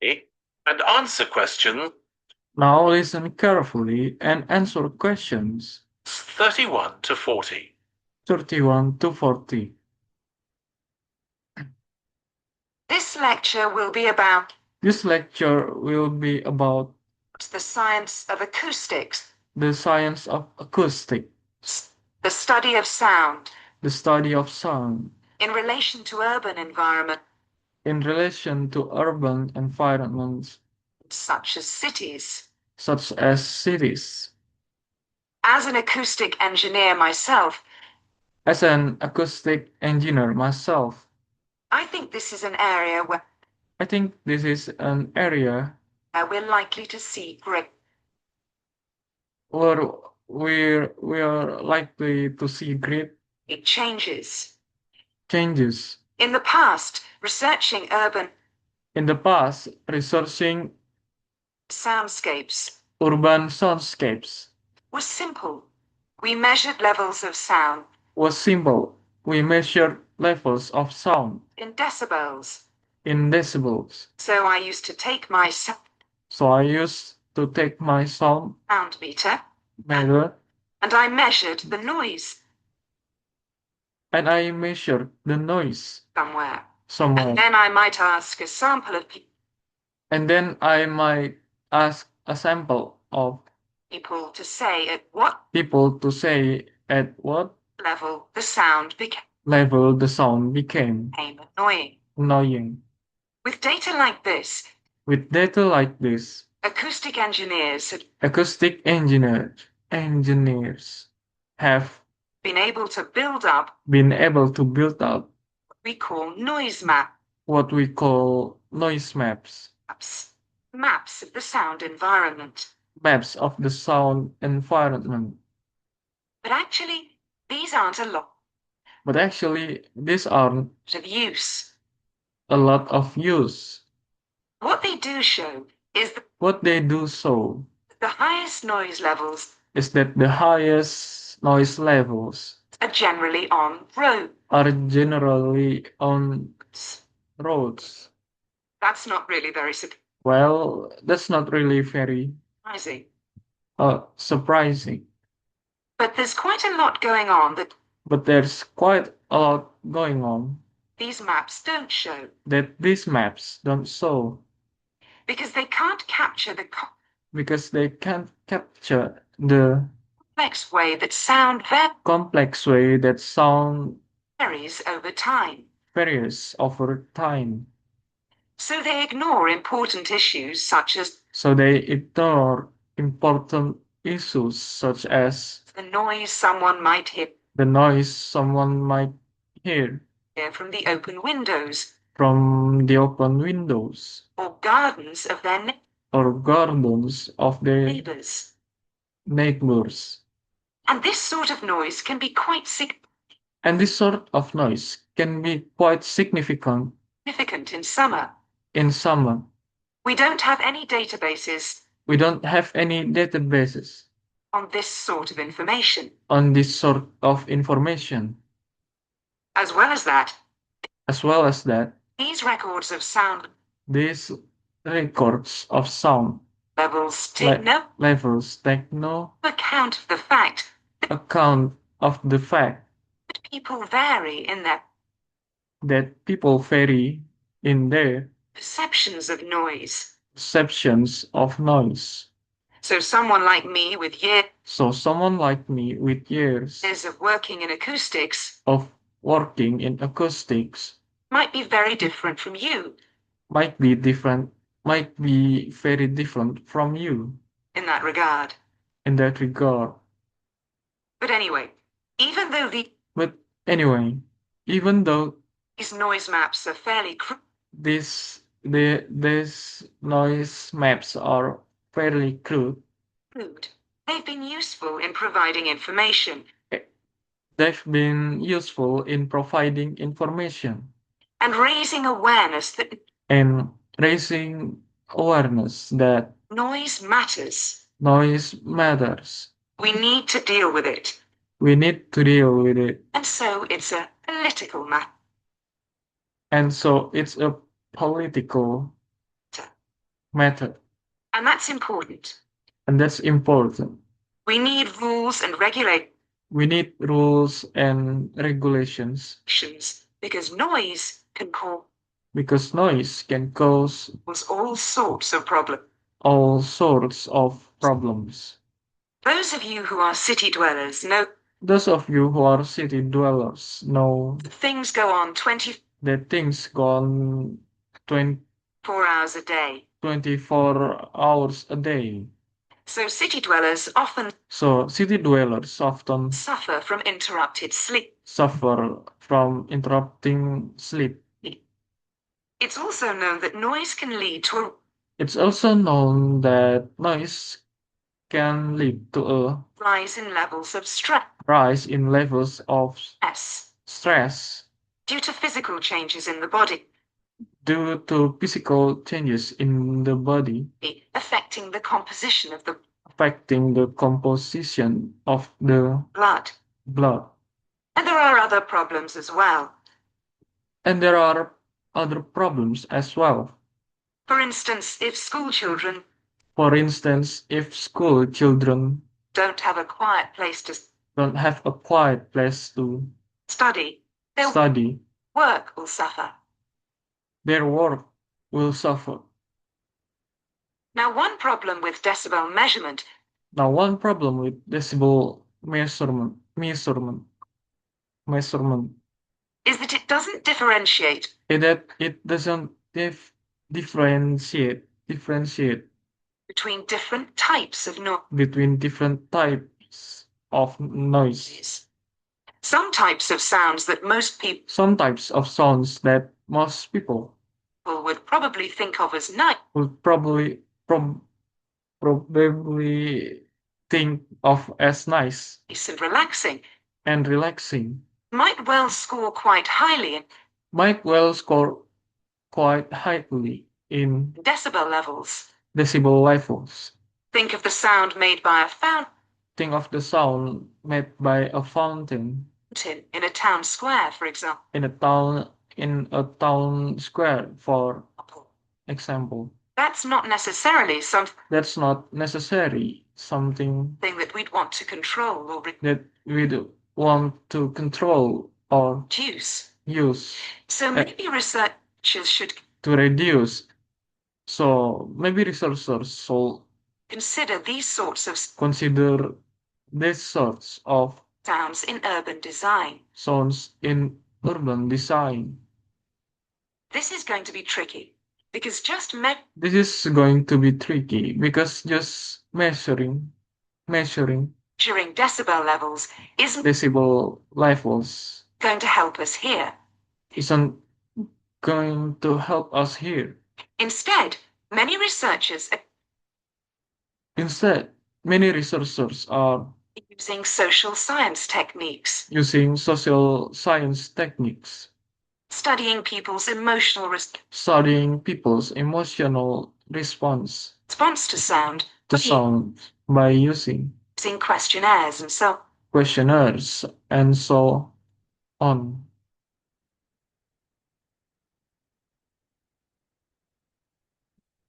and answer questions Now listen carefully and answer questions 31 to 40. 31 to 40. This lecture will be about This lecture will be about the science of acoustics, the science of acoustics, the study of sound the study of sound in relation to urban environment in relation to urban environments such as cities. such as cities. As an acoustic engineer myself, As an acoustic engineer myself, I think this is an area I think this is an area we're likely to see great where we are likely to see great changes. changes. In the past, researching urban In the past, researching soundscapes urban soundscapes was simple. We measured levels of sound was simple. We measured levels of sound in decibels. in decibels. So I used to take my So I used to take my sound sound meter meter and I measured the noise and I measured the noise somewhere. somewhere. And then I might ask a sample of And then I might ask a sample of people to say at what people to say at what level the sound became level the sound became annoying. annoying. With data like this, With data like this, acoustic engineers had acoustic engineers have been able to build up been able to build up what we call noise maps, what we call noise maps of the sound environment. maps of the sound environment. But actually, these aren't a lot But actually, these aren't of use. a lot of use. What they do show is that What they do so the highest noise levels is that the highest noise levels are generally on roads. are generally on roads. That's not really very Well, that's not really very surprising. surprising. But there's quite a lot going on that But there's quite a lot going on these maps don't show that these maps don't show because they can't capture the because they can't capture the complex way that sound complex way that sound varies over time. varies over time. So they ignore important issues such as So they ignore important issues such as the noise someone might hear the noise someone might hear from the open windows from the open windows or gardens of their or gardens of their neighbors. neighbors. And this sort of noise can be quite And this sort of noise can be quite significant significant in summer. in summer. We don't have any databases We don't have any databases on this sort of information. on this sort of information. As well as that, As well as that, these records of sound these records of sound levels take no levels take no account of the fact account of the fact that people vary in their that people vary in their perceptions of noise. perceptions of noise. So someone like me with years So someone like me with years of working in acoustics of working in acoustics might be very different from you might be different, might be very different from you in that regard. in that regard. But anyway, even though But anyway, even though these noise maps are fairly these noise maps are fairly crude, crude, they've been useful in providing information they've been useful in providing information and raising awareness that and raising awareness that noise matters. noise matters. We need to deal with it. We need to deal with it. And so it's a political matter. And so it's a political method, And that's important. and that's important. We need rules and regulations We need rules and regulations because noise can cause because noise can cause all sorts of problems. all sorts of problems. Those of you who are city dwellers know Those of you who are city dwellers know that things go on 24 that things go on 20, hours a day. 24 hours a day. So city dwellers often So city dwellers often suffer from interrupted sleep. suffer from interrupting sleep. It's also known that noise can lead to a It's also known that noise can lead to a rise in levels of rise in levels of stress stress due to physical changes in the body, due to physical changes in the body affecting the composition of the affecting the composition of the blood. blood. And there are other problems as well. And there are other problems as well. For instance, if school children For instance, if school children don't have a quiet place to don't have a quiet place to study, their study, work will suffer. their work will suffer. Now, one problem with decibel measurement Now, one problem with decibel measurement is that it doesn't differentiate is that it doesn't differentiate between different types of noise. between different types of noise. Some types of sounds that most people Some types of sounds that most people would probably think of as nice would probably think of as nice and relaxing and relaxing might well score quite highly in might well score quite highly in decibel levels. decibel levels. Think of the sound made by a fountain Think of the sound made by a fountain in a town square, for example. in a town square, for example. That's not necessarily something That's not necessarily something that we'd want to control or that we'd want to control or reduce. use So maybe researchers should to reduce. So maybe researchers should consider these sorts of consider these sorts of sounds in urban design. sounds in urban design. This is going to be tricky because just This is going to be tricky because just measuring measuring decibel levels isn't decibel levels going to help us here. isn't going to help us here. Instead, many researchers are Instead, many researchers are using social science techniques, using social science techniques, studying people's emotional studying people's emotional response response to sound, to sound by using using questionnaires and so questionnaires and so on.